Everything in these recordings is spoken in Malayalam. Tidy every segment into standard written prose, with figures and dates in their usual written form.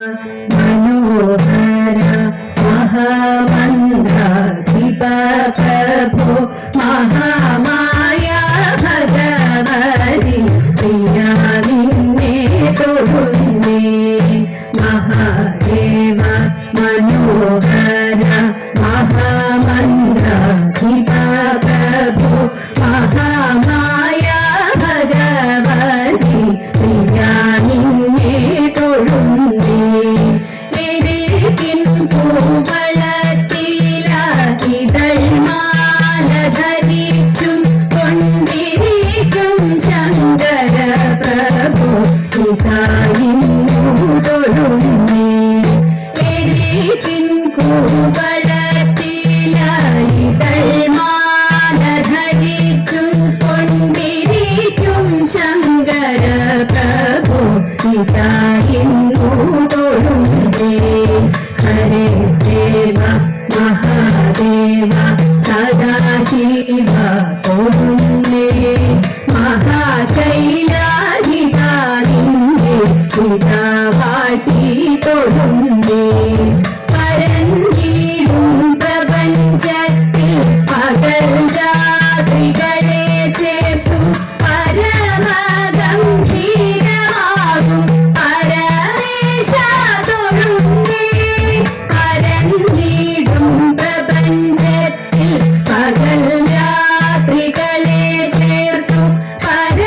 मनोहर महामन्त्राधिप प्रभो महामाया भगवति प्रिया निन्ने तोडुन्ने महादेव मनोहर महामन्त्राधिप प्रभो महामाया भगवति प्रिया निन्ने तोडुन्ने हरे देव महादेव सदाशिव तोडुन्ने महाशैलाधिपा निन्ने पिता वाटी तोडुन्ने परन्तीडुം പ്രപഞ്ചത്തിൽ പകൽ രാത്രികളെ ചേർത്തു പരമഗംഭീരമാകും പരമേശ തൊഴുന്നേ പരന്തിടും പ്രപഞ്ചത്തിൽ പകൽ രാത്രികളെ ചേർത്തു പരമഗംഭീരമാകും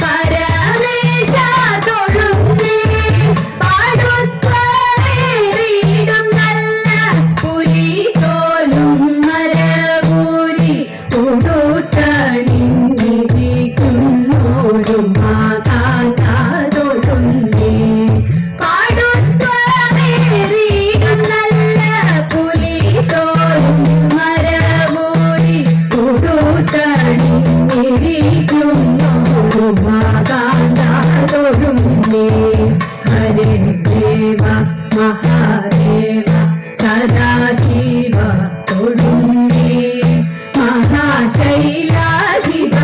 പരമേശ തൊഴുന്നേ പാടുത്തവേറിയിടും നല്ല പുലി തോലും മരകൂരി ഉടുത്തണിഞ്ഞിരിക്കുന്നോരും മാതാതൊഴുന്നേ പാടുത്തവേറിയിടും നല്ല പുലി തോലും മരകൂരി ഉടുത്തണിഞ്ഞിരിക്കുന്നോരും മാതാതൊഴുന്നേ ഹരേ ദേവ മഹാദേവ സദാശിവ തൊഴുന്നേ മഹാശൈലാധിപ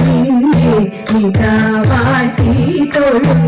നിന്നെ പിതാവാട്ടി തൊഴുന്നേ